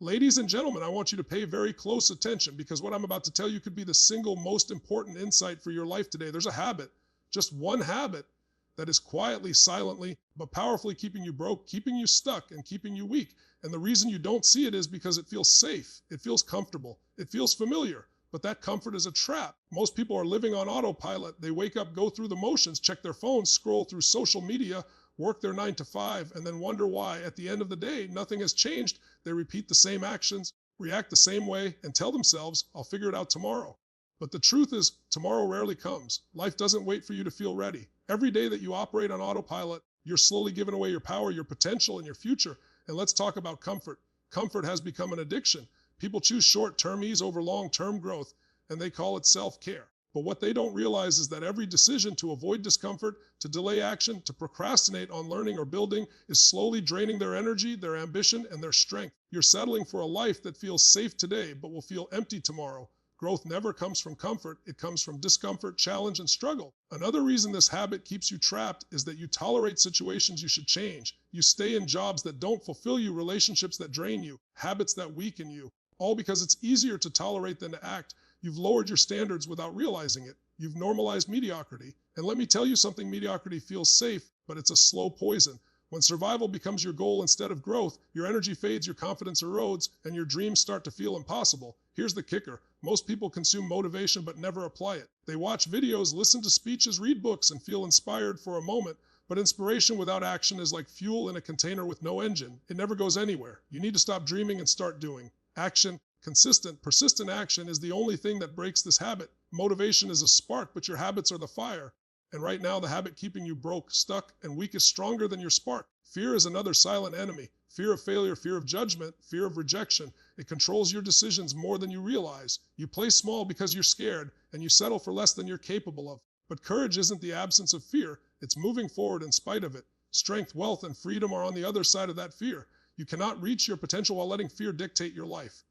Ladies and gentlemen, I want you to pay very close attention because what I'm about to tell you could be the single most important insight for your life today. There's a habit, just one habit, that is quietly, silently, but powerfully keeping you broke, keeping you stuck, and keeping you weak. And the reason you don't see it is because it feels safe, it feels comfortable, it feels familiar. But that comfort is a trap. Most people are living on autopilot. They wake up, go through the motions, check their phones, scroll through social media, work their 9 to 5, and then wonder why at the end of the day, nothing has changed. They repeat the same actions, react the same way, and tell themselves, I'll figure it out tomorrow. But the truth is, tomorrow rarely comes. Life doesn't wait for you to feel ready. Every day that you operate on autopilot, you're slowly giving away your power, your potential, and your future. And let's talk about comfort. Comfort has become an addiction. People choose short-term ease over long-term growth, and they call it self-care. But what they don't realize is that every decision to avoid discomfort, to delay action, to procrastinate on learning or building is slowly draining their energy, their ambition, and their strength. You're settling for a life that feels safe today, but will feel empty tomorrow. Growth never comes from comfort. It comes from discomfort, challenge, and struggle. Another reason this habit keeps you trapped is that you tolerate situations you should change. You stay in jobs that don't fulfill you, relationships that drain you, habits that weaken you, all because it's easier to tolerate than to act. You've lowered your standards without realizing it. You've normalized mediocrity. And let me tell you something, mediocrity feels safe, but it's a slow poison. When survival becomes your goal instead of growth, your energy fades, your confidence erodes, and your dreams start to feel impossible. Here's the kicker. Most people consume motivation but never apply it. They watch videos, listen to speeches, read books, and feel inspired for a moment. But inspiration without action is like fuel in a container with no engine. It never goes anywhere. You need to stop dreaming and start doing. Action, consistent, persistent action is the only thing that breaks this habit. Motivation is a spark, but your habits are the fire. And right now, the habit keeping you broke, stuck, and weak is stronger than your spark. Fear is another silent enemy. Fear of failure, fear of judgment, fear of rejection. It controls your decisions more than you realize. You play small because you're scared, and you settle for less than you're capable of. But courage isn't the absence of fear. It's moving forward in spite of it. Strength, wealth, and freedom are on the other side of that fear. You cannot reach your potential while letting fear dictate your life.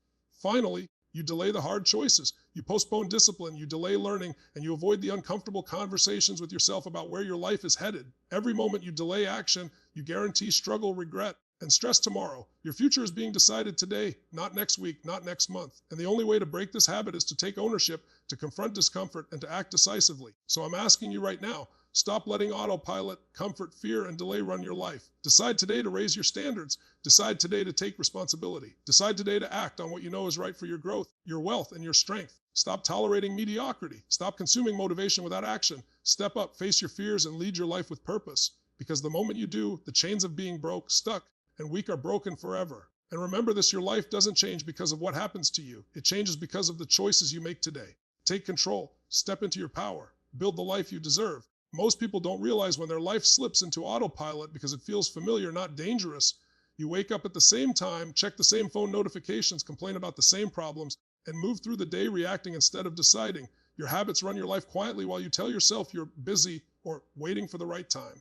Finally, you delay the hard choices. You postpone discipline, you delay learning, and you avoid the uncomfortable conversations with yourself about where your life is headed. Every moment you delay action, you guarantee struggle, regret, and stress tomorrow. Your future is being decided today, not next week, not next month. And the only way to break this habit is to take ownership, to confront discomfort, and to act decisively. So I'm asking you right now, stop letting autopilot, comfort, fear, and delay run your life. Decide today to raise your standards. Decide today to take responsibility. Decide today to act on what you know is right for your growth, your wealth, and your strength. Stop tolerating mediocrity. Stop consuming motivation without action. Step up, face your fears, and lead your life with purpose. Because the moment you do, the chains of being broke, stuck, and weak are broken forever. And remember this, your life doesn't change because of what happens to you. It changes because of the choices you make today. Take control. Step into your power. Build the life you deserve. Most people don't realize when their life slips into autopilot because it feels familiar, not dangerous. You wake up at the same time, check the same phone notifications, complain about the same problems, and move through the day reacting instead of deciding. Your habits run your life quietly while you tell yourself you're busy or waiting for the right time.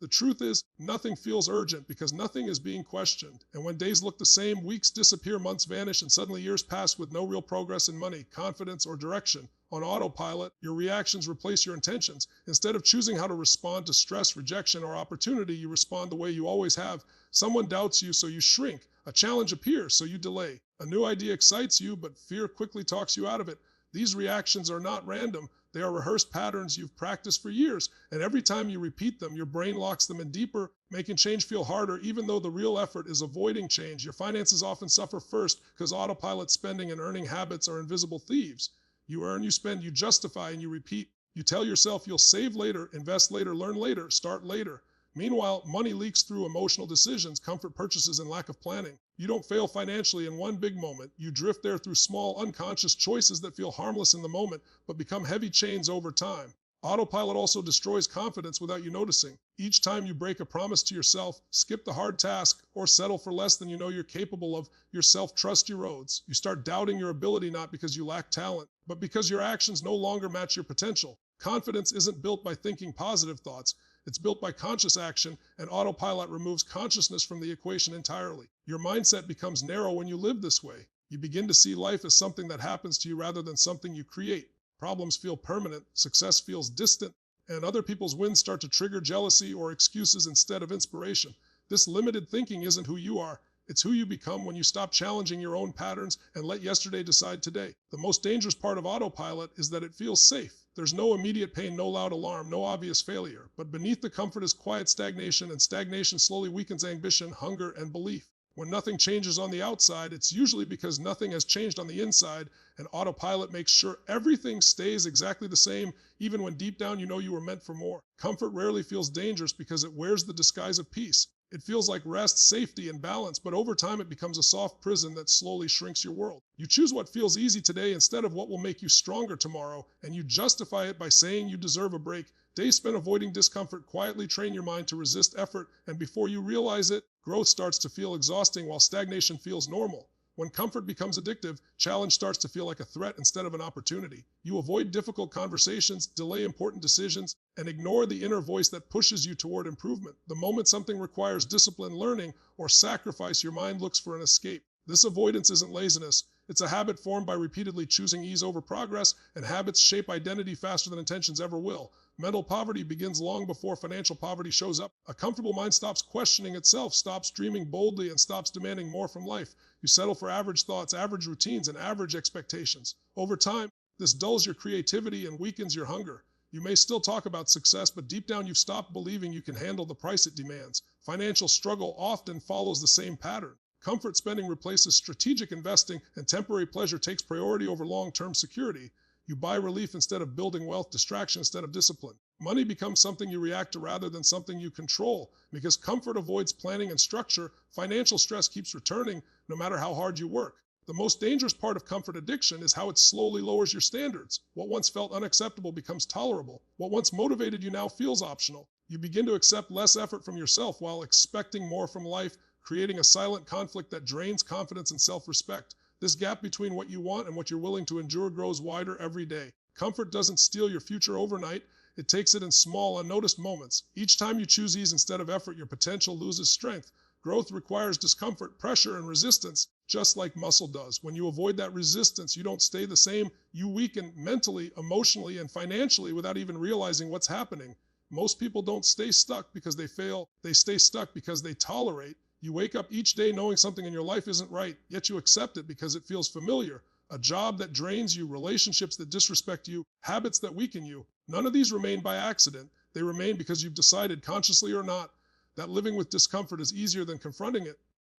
The truth is, nothing feels urgent because nothing is being questioned. And when days look the same, weeks disappear, months vanish, and suddenly years pass with no real progress in money, confidence, or direction. On autopilot, your reactions replace your intentions. Instead of choosing how to respond to stress, rejection, or opportunity, you respond the way you always have. Someone doubts you, so you shrink. A challenge appears, so you delay. A new idea excites you, but fear quickly talks you out of it. These reactions are not random. They are rehearsed patterns you've practiced for years, and every time you repeat them, your brain locks them in deeper, making change feel harder, even though the real effort is avoiding change. Your finances often suffer first because autopilot spending and earning habits are invisible thieves. You earn, you spend, you justify, and you repeat. You tell yourself you'll save later, invest later, learn later, start later. Meanwhile, money leaks through emotional decisions, comfort purchases, and lack of planning. You don't fail financially in one big moment. You drift there through small, unconscious choices that feel harmless in the moment, but become heavy chains over time. Autopilot also destroys confidence without you noticing. Each time you break a promise to yourself, skip the hard task, or settle for less than you know you're capable of, your self-trust erodes. You start doubting your ability not because you lack talent, but because your actions no longer match your potential. Confidence isn't built by thinking positive thoughts. It's built by conscious action, and autopilot removes consciousness from the equation entirely. Your mindset becomes narrow when you live this way. You begin to see life as something that happens to you rather than something you create. Problems feel permanent, success feels distant, and other people's wins start to trigger jealousy or excuses instead of inspiration. This limited thinking isn't who you are. It's who you become when you stop challenging your own patterns and let yesterday decide today. The most dangerous part of autopilot is that it feels safe. There's no immediate pain, no loud alarm, no obvious failure. But beneath the comfort is quiet stagnation, and stagnation slowly weakens ambition, hunger, and belief. When nothing changes on the outside, it's usually because nothing has changed on the inside, and autopilot makes sure everything stays exactly the same, even when deep down you know you were meant for more. Comfort rarely feels dangerous because it wears the disguise of peace. It feels like rest, safety, and balance, but over time it becomes a soft prison that slowly shrinks your world. You choose what feels easy today instead of what will make you stronger tomorrow, and you justify it by saying you deserve a break. Days spent avoiding discomfort quietly train your mind to resist effort, and before you realize it, growth starts to feel exhausting while stagnation feels normal. When comfort becomes addictive, challenge starts to feel like a threat instead of an opportunity. You avoid difficult conversations, delay important decisions, and ignore the inner voice that pushes you toward improvement. The moment something requires discipline, learning, or sacrifice, your mind looks for an escape. This avoidance isn't laziness. It's a habit formed by repeatedly choosing ease over progress, and habits shape identity faster than intentions ever will. Mental poverty begins long before financial poverty shows up. A comfortable mind stops questioning itself, stops dreaming boldly, and stops demanding more from life. You settle for average thoughts, average routines, and average expectations. Over time, this dulls your creativity and weakens your hunger. You may still talk about success, but deep down you've stopped believing you can handle the price it demands. Financial struggle often follows the same pattern. Comfort spending replaces strategic investing, and temporary pleasure takes priority over long-term security. You buy relief instead of building wealth, distraction instead of discipline. Money becomes something you react to rather than something you control. Because comfort avoids planning and structure, financial stress keeps returning no matter how hard you work. The most dangerous part of comfort addiction is how it slowly lowers your standards. What once felt unacceptable becomes tolerable. What once motivated you now feels optional. You begin to accept less effort from yourself while expecting more from life, creating a silent conflict that drains confidence and self-respect. This gap between what you want and what you're willing to endure grows wider every day. Comfort doesn't steal your future overnight. It takes it in small, unnoticed moments. Each time you choose ease instead of effort, your potential loses strength. Growth requires discomfort, pressure, and resistance, just like muscle does. When you avoid that resistance, you don't stay the same. You weaken mentally, emotionally, and financially without even realizing what's happening. Most people don't stay stuck because they fail. They stay stuck because they tolerate. You wake up each day knowing something in your life isn't right, yet you accept it because it feels familiar. A job that drains you, relationships that disrespect you, habits that weaken you. None of these remain by accident. They remain because you've decided, consciously or not, that living with discomfort is easier than confronting it.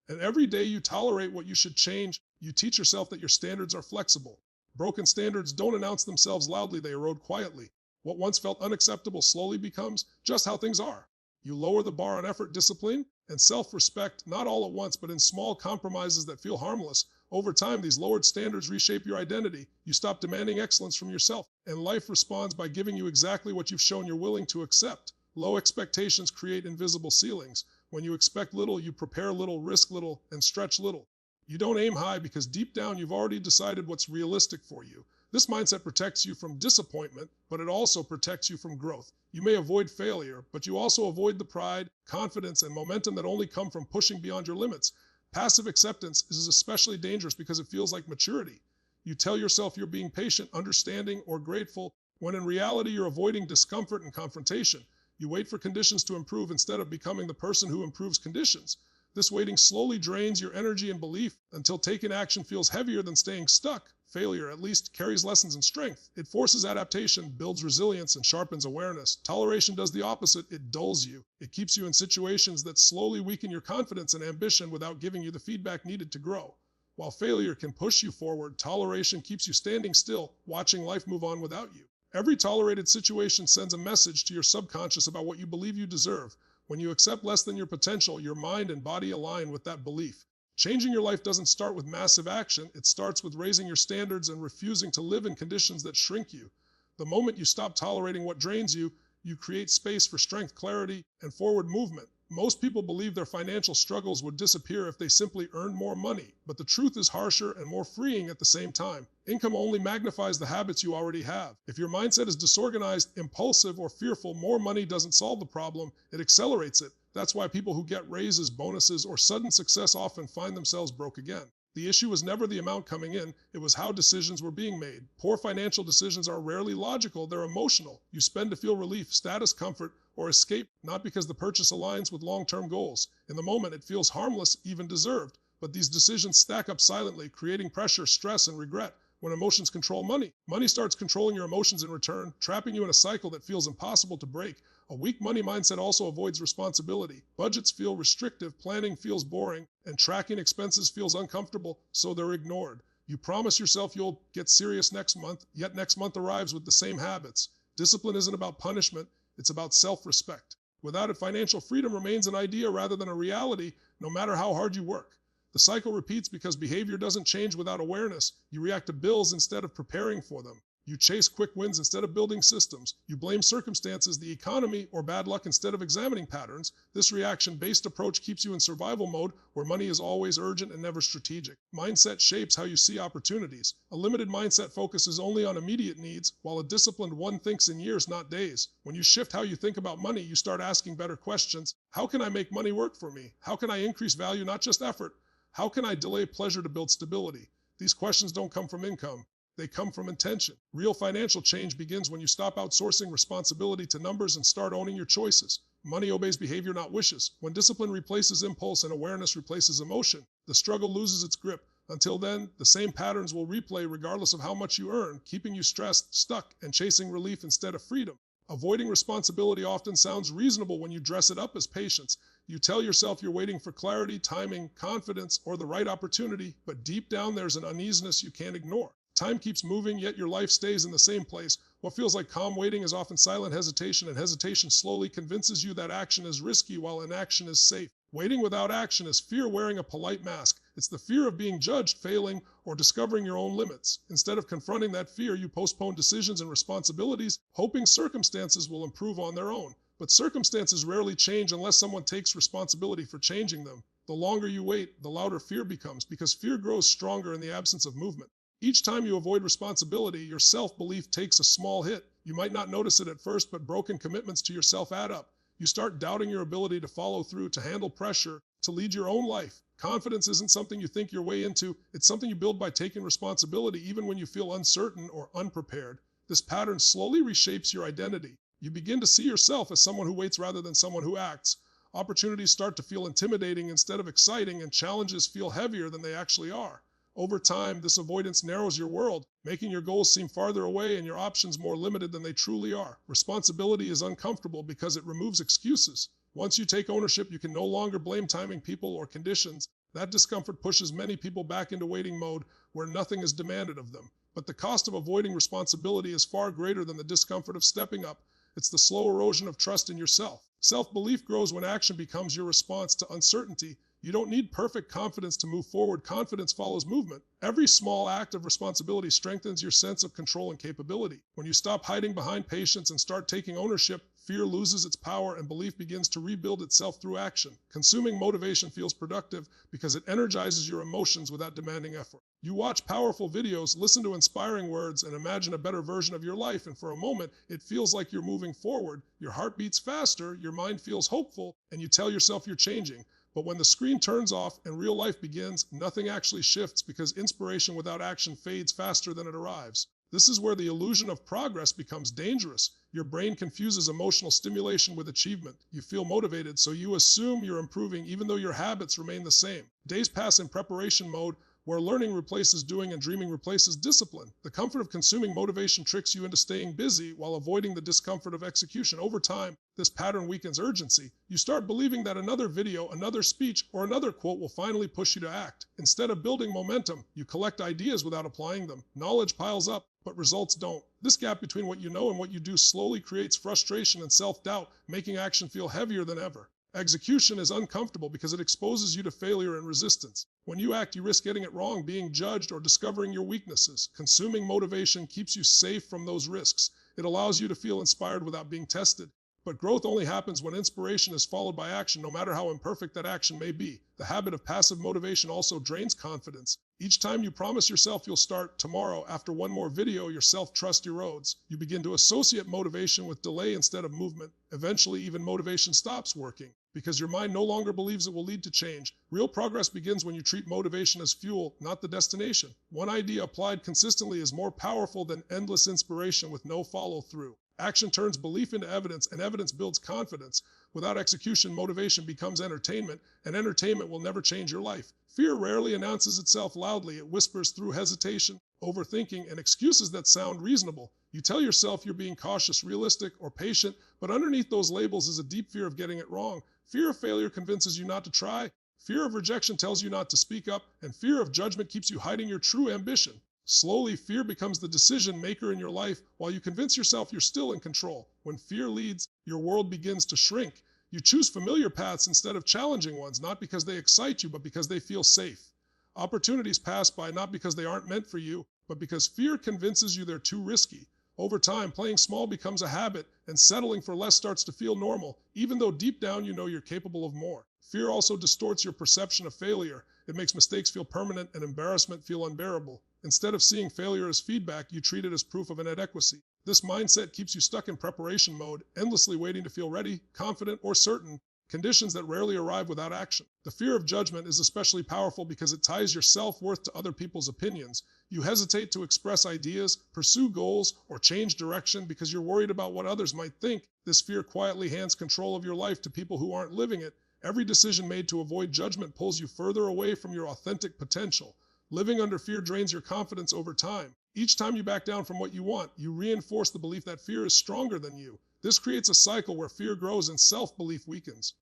And every day you tolerate what you should change, you teach yourself that your standards are flexible. Broken standards don't announce themselves loudly, they erode quietly. What once felt unacceptable slowly becomes just how things are. You lower the bar on effort, discipline, and self-respect, not all at once, but in small compromises that feel harmless. Over time, these lowered standards reshape your identity. You stop demanding excellence from yourself, and life responds by giving you exactly what you've shown you're willing to accept. Low expectations create invisible ceilings. When you expect little, you prepare little, risk little, and stretch little. You don't aim high because deep down you've already decided what's realistic for you. This mindset protects you from disappointment, but it also protects you from growth. You may avoid failure, but you also avoid the pride, confidence, and momentum that only come from pushing beyond your limits. Passive acceptance is especially dangerous because it feels like maturity. You tell yourself you're being patient, understanding, or grateful, when in reality you're avoiding discomfort and confrontation. You wait for conditions to improve instead of becoming the person who improves conditions. This waiting slowly drains your energy and belief until taking action feels heavier than staying stuck. Failure at least carries lessons and strength. It forces adaptation, builds resilience, and sharpens awareness. Toleration does the opposite. It dulls you. It keeps you in situations that slowly weaken your confidence and ambition without giving you the feedback needed to grow. While failure can push you forward, toleration keeps you standing still, watching life move on without you. Every tolerated situation sends a message to your subconscious about what you believe you deserve. When you accept less than your potential, your mind and body align with that belief. Changing your life doesn't start with massive action. It starts with raising your standards and refusing to live in conditions that shrink you. The moment you stop tolerating what drains you, you create space for strength, clarity, and forward movement. Most people believe their financial struggles would disappear if they simply earned more money, but the truth is harsher and more freeing at the same time. Income only magnifies the habits you already have. If your mindset is disorganized, impulsive, or fearful, more money doesn't solve the problem, it accelerates it. That's why people who get raises, bonuses, or sudden success often find themselves broke again. The issue was never the amount coming in, it was how decisions were being made. Poor financial decisions are rarely logical, they're emotional. You spend to feel relief, status, comfort, or escape, not because the purchase aligns with long-term goals. In the moment, it feels harmless, even deserved. But these decisions stack up silently, creating pressure, stress, and regret. When emotions control money, money starts controlling your emotions in return, trapping you in a cycle that feels impossible to break. A weak money mindset also avoids responsibility. Budgets feel restrictive, planning feels boring, and tracking expenses feels uncomfortable, so they're ignored. You promise yourself you'll get serious next month, yet next month arrives with the same habits. Discipline isn't about punishment, it's about self-respect. Without it, financial freedom remains an idea rather than a reality, no matter how hard you work. The cycle repeats because behavior doesn't change without awareness. You react to bills instead of preparing for them. You chase quick wins instead of building systems. You blame circumstances, the economy, or bad luck instead of examining patterns. This reaction-based approach keeps you in survival mode where money is always urgent and never strategic. Mindset shapes how you see opportunities. A limited mindset focuses only on immediate needs, while a disciplined one thinks in years, not days. When you shift how you think about money, you start asking better questions. How can I make money work for me? How can I increase value, not just effort? How can I delay pleasure to build stability? These questions don't come from income. They come from intention. Real financial change begins when you stop outsourcing responsibility to numbers and start owning your choices. Money obeys behavior, not wishes. When discipline replaces impulse and awareness replaces emotion, the struggle loses its grip. Until then, the same patterns will replay regardless of how much you earn, keeping you stressed, stuck, and chasing relief instead of freedom. Avoiding responsibility often sounds reasonable when you dress it up as patience. You tell yourself you're waiting for clarity, timing, confidence, or the right opportunity, but deep down there's an uneasiness you can't ignore. Time keeps moving, yet your life stays in the same place. What feels like calm waiting is often silent hesitation, and hesitation slowly convinces you that action is risky while inaction is safe. Waiting without action is fear wearing a polite mask. It's the fear of being judged, failing, or discovering your own limits. Instead of confronting that fear, you postpone decisions and responsibilities, hoping circumstances will improve on their own. But circumstances rarely change unless someone takes responsibility for changing them. The longer you wait, the louder fear becomes, because fear grows stronger in the absence of movement. Each time you avoid responsibility, your self-belief takes a small hit. You might not notice it at first, but broken commitments to yourself add up. You start doubting your ability to follow through, to handle pressure, to lead your own life. Confidence isn't something you think your way into, it's something you build by taking responsibility even when you feel uncertain or unprepared. This pattern slowly reshapes your identity. You begin to see yourself as someone who waits rather than someone who acts. Opportunities start to feel intimidating instead of exciting, and challenges feel heavier than they actually are. Over time, this avoidance narrows your world, making your goals seem farther away and your options more limited than they truly are. Responsibility is uncomfortable because it removes excuses. Once you take ownership, you can no longer blame timing, people, or conditions. That discomfort pushes many people back into waiting mode where nothing is demanded of them. But the cost of avoiding responsibility is far greater than the discomfort of stepping up. It's the slow erosion of trust in yourself. Self-belief grows when action becomes your response to uncertainty. You don't need perfect confidence to move forward. Confidence follows movement. Every small act of responsibility strengthens your sense of control and capability. When you stop hiding behind patience and start taking ownership, fear loses its power and belief begins to rebuild itself through action. Consuming motivation feels productive because it energizes your emotions without demanding effort. You watch powerful videos, listen to inspiring words, and imagine a better version of your life, and for a moment, it feels like you're moving forward. Your heart beats faster, your mind feels hopeful, and you tell yourself you're changing. But when the screen turns off and real life begins, nothing actually shifts because inspiration without action fades faster than it arrives. This is where the illusion of progress becomes dangerous. Your brain confuses emotional stimulation with achievement. You feel motivated, so you assume you're improving even though your habits remain the same. Days pass in preparation mode, where learning replaces doing and dreaming replaces discipline. The comfort of consuming motivation tricks you into staying busy while avoiding the discomfort of execution. Over time, this pattern weakens urgency. You start believing that another video, another speech, or another quote will finally push you to act. Instead of building momentum, you collect ideas without applying them. Knowledge piles up, but results don't. This gap between what you know and what you do slowly creates frustration and self-doubt, making action feel heavier than ever. Execution is uncomfortable because it exposes you to failure and resistance. When you act, you risk getting it wrong, being judged, or discovering your weaknesses. Consuming motivation keeps you safe from those risks. It allows you to feel inspired without being tested. But growth only happens when inspiration is followed by action, no matter how imperfect that action may be. The habit of passive motivation also drains confidence. Each time you promise yourself you'll start tomorrow after one more video, your self-trust erodes. You begin to associate motivation with delay instead of movement. Eventually, even motivation stops working because your mind no longer believes it will lead to change. Real progress begins when you treat motivation as fuel, not the destination. One idea applied consistently is more powerful than endless inspiration with no follow-through. Action turns belief into evidence, and evidence builds confidence. Without execution, motivation becomes entertainment, and entertainment will never change your life. Fear rarely announces itself loudly. It whispers through hesitation, overthinking, and excuses that sound reasonable. You tell yourself you're being cautious, realistic, or patient, but underneath those labels is a deep fear of getting it wrong. Fear of failure convinces you not to try. Fear of rejection tells you not to speak up, and fear of judgment keeps you hiding your true ambition. Slowly, fear becomes the decision maker in your life while you convince yourself you're still in control. When fear leads, your world begins to shrink. You choose familiar paths instead of challenging ones, not because they excite you, but because they feel safe. Opportunities pass by not because they aren't meant for you, but because fear convinces you they're too risky. Over time, playing small becomes a habit, and settling for less starts to feel normal, even though deep down you know you're capable of more. Fear also distorts your perception of failure. It makes mistakes feel permanent and embarrassment feel unbearable. Instead of seeing failure as feedback, you treat it as proof of inadequacy. This mindset keeps you stuck in preparation mode, endlessly waiting to feel ready, confident, or certain, conditions that rarely arrive without action. The fear of judgment is especially powerful because it ties your self-worth to other people's opinions. You hesitate to express ideas, pursue goals, or change direction because you're worried about what others might think. This fear quietly hands control of your life to people who aren't living it. Every decision made to avoid judgment pulls you further away from your authentic potential. Living under fear drains your confidence over time. Each time you back down from what you want, you reinforce the belief that fear is stronger than you. This creates a cycle where fear grows and self-belief weakens.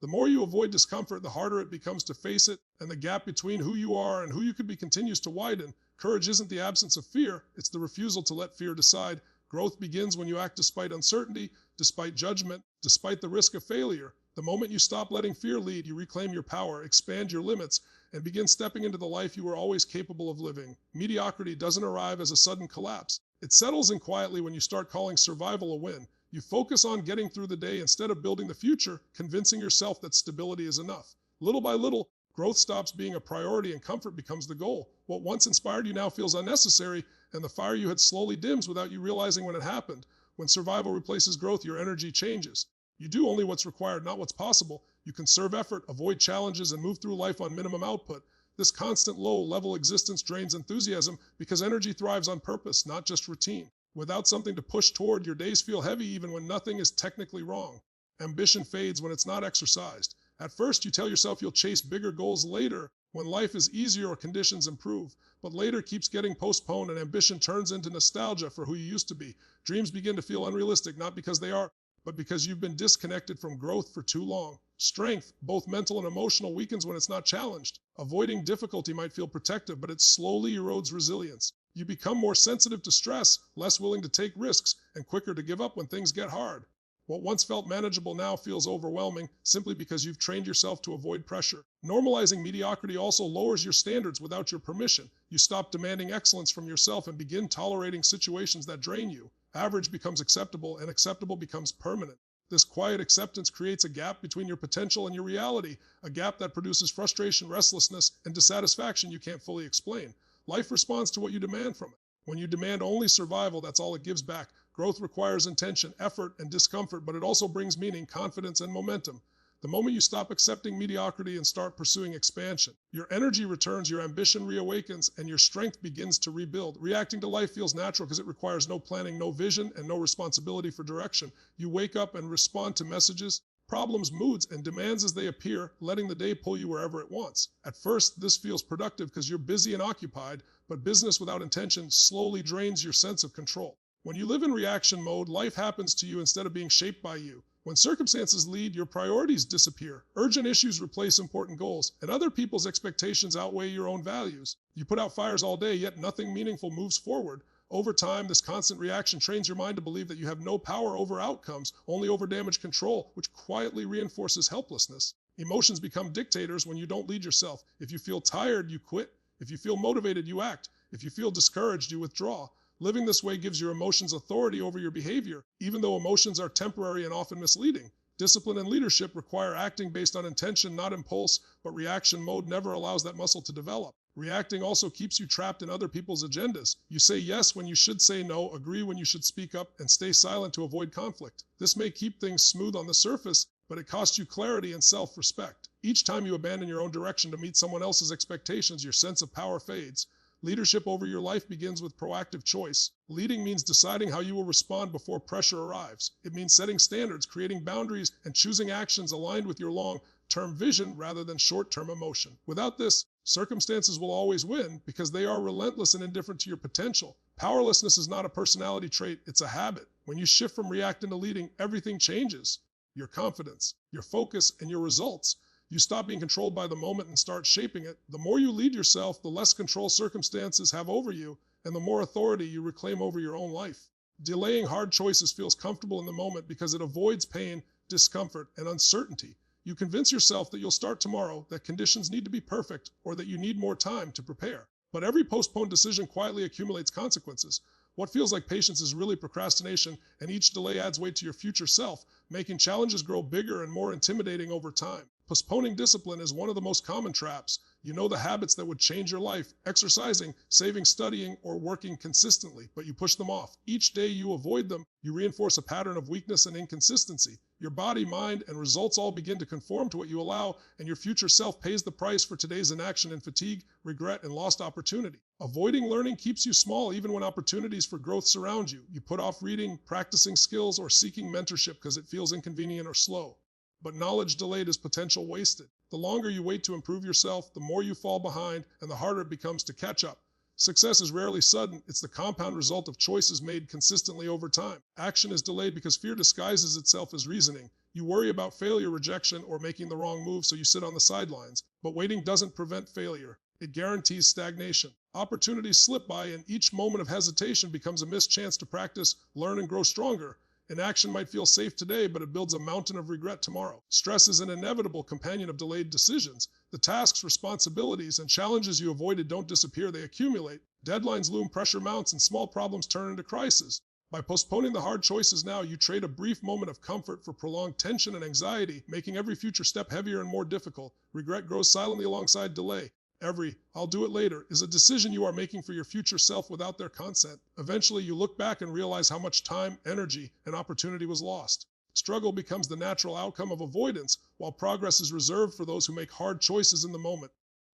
The more you avoid discomfort, the harder it becomes to face it, and the gap between who you are and who you could be continues to widen. Courage isn't the absence of fear, it's the refusal to let fear decide. Growth begins when you act despite uncertainty, despite judgment, despite the risk of failure. The moment you stop letting fear lead, you reclaim your power, expand your limits, and begin stepping into the life you were always capable of living. Mediocrity doesn't arrive as a sudden collapse. It settles in quietly when you start calling survival a win. You focus on getting through the day instead of building the future, convincing yourself that stability is enough. Little by little, growth stops being a priority and comfort becomes the goal. What once inspired you now feels unnecessary, and the fire you had slowly dims without you realizing when it happened. When survival replaces growth, your energy changes. You do only what's required, not what's possible. You conserve effort, avoid challenges, and move through life on minimum output. This constant low-level existence drains enthusiasm because energy thrives on purpose, not just routine. Without something to push toward, your days feel heavy even when nothing is technically wrong. Ambition fades when it's not exercised. At first, you tell yourself you'll chase bigger goals later, when life is easier or conditions improve. But later keeps getting postponed and ambition turns into nostalgia for who you used to be. Dreams begin to feel unrealistic, not because they are, but because you've been disconnected from growth for too long. Strength, both mental and emotional, weakens when it's not challenged. Avoiding difficulty might feel protective, but it slowly erodes resilience. You become more sensitive to stress, less willing to take risks, and quicker to give up when things get hard. What once felt manageable now feels overwhelming simply because you've trained yourself to avoid pressure. Normalizing mediocrity also lowers your standards without your permission. You stop demanding excellence from yourself and begin tolerating situations that drain you. Average becomes acceptable, and acceptable becomes permanent. This quiet acceptance creates a gap between your potential and your reality, a gap that produces frustration, restlessness, and dissatisfaction you can't fully explain. Life responds to what you demand from it. When you demand only survival, that's all it gives back. Growth requires intention, effort, and discomfort, but it also brings meaning, confidence, and momentum. The moment you stop accepting mediocrity and start pursuing expansion, your energy returns, your ambition reawakens, and your strength begins to rebuild. Reacting to life feels natural because it requires no planning, no vision, and no responsibility for direction. You wake up and respond to messages, problems, moods, and demands as they appear, letting the day pull you wherever it wants. At first, this feels productive because you're busy and occupied, but business without intention slowly drains your sense of control. When you live in reaction mode, life happens to you instead of being shaped by you. When circumstances lead, your priorities disappear. Urgent issues replace important goals, and other people's expectations outweigh your own values. You put out fires all day, yet nothing meaningful moves forward. Over time, this constant reaction trains your mind to believe that you have no power over outcomes, only over damage control, which quietly reinforces helplessness. Emotions become dictators when you don't lead yourself. If you feel tired, you quit. If you feel motivated, you act. If you feel discouraged, you withdraw. Living this way gives your emotions authority over your behavior, even though emotions are temporary and often misleading. Discipline and leadership require acting based on intention, not impulse, but reaction mode never allows that muscle to develop. Reacting also keeps you trapped in other people's agendas. You say yes when you should say no, agree when you should speak up, and stay silent to avoid conflict. This may keep things smooth on the surface, but it costs you clarity and self-respect. Each time you abandon your own direction to meet someone else's expectations, your sense of power fades. Leadership over your life begins with proactive choice. Leading means deciding how you will respond before pressure arrives. It means setting standards, creating boundaries, and choosing actions aligned with your long-term vision rather than short-term emotion. Without this, circumstances will always win because they are relentless and indifferent to your potential. Powerlessness is not a personality trait, it's a habit. When you shift from reacting to leading, everything changes. Your confidence, your focus, and your results. You stop being controlled by the moment and start shaping it. The more you lead yourself, the less control circumstances have over you, and the more authority you reclaim over your own life. Delaying hard choices feels comfortable in the moment because it avoids pain, discomfort, and uncertainty. You convince yourself that you'll start tomorrow, that conditions need to be perfect, or that you need more time to prepare. But every postponed decision quietly accumulates consequences. What feels like patience is really procrastination, and each delay adds weight to your future self, making challenges grow bigger and more intimidating over time. Postponing discipline is one of the most common traps. You know the habits that would change your life, exercising, saving, studying, or working consistently, but you push them off. Each day you avoid them, you reinforce a pattern of weakness and inconsistency. Your body, mind, and results all begin to conform to what you allow, and your future self pays the price for today's inaction in fatigue, regret, and lost opportunity. Avoiding learning keeps you small even when opportunities for growth surround you. You put off reading, practicing skills, or seeking mentorship because it feels inconvenient or slow. But knowledge delayed is potential wasted. The longer you wait to improve yourself, the more you fall behind, and the harder it becomes to catch up. Success is rarely sudden, it's the compound result of choices made consistently over time. Action is delayed because fear disguises itself as reasoning. You worry about failure, rejection, or making the wrong move, so you sit on the sidelines. But waiting doesn't prevent failure. It guarantees stagnation. Opportunities slip by, and each moment of hesitation becomes a missed chance to practice, learn, and grow stronger. Inaction might feel safe today, but it builds a mountain of regret tomorrow. Stress is an inevitable companion of delayed decisions. The tasks, responsibilities, and challenges you avoided don't disappear, they accumulate. Deadlines loom, pressure mounts, and small problems turn into crises. By postponing the hard choices now, you trade a brief moment of comfort for prolonged tension and anxiety, making every future step heavier and more difficult. Regret grows silently alongside delay. Every "I'll do it later" is a decision you are making for your future self without their consent. Eventually, you look back and realize how much time, energy, and opportunity was lost. Struggle becomes the natural outcome of avoidance, while progress is reserved for those who make hard choices in the moment.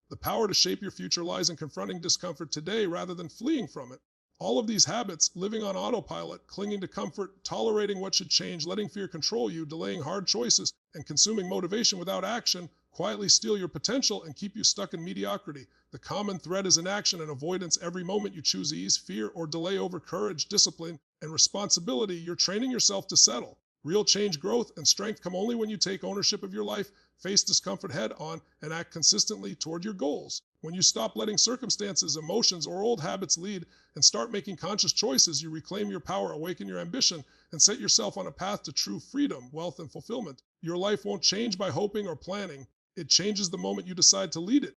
The power to shape your future lies in confronting discomfort today rather than fleeing from it. All of these habits, living on autopilot, clinging to comfort, tolerating what should change, letting fear control you, delaying hard choices, and consuming motivation without action, quietly steal your potential and keep you stuck in mediocrity. The common thread is inaction and avoidance. Every moment you choose ease, fear, or delay over courage, discipline, and responsibility, you're training yourself to settle. Real change, growth, and strength come only when you take ownership of your life, face discomfort head on, and act consistently toward your goals. When you stop letting circumstances, emotions, or old habits lead and start making conscious choices, you reclaim your power, awaken your ambition, and set yourself on a path to true freedom, wealth, and fulfillment. Your life won't change by hoping or planning. It changes the moment you decide to lead it.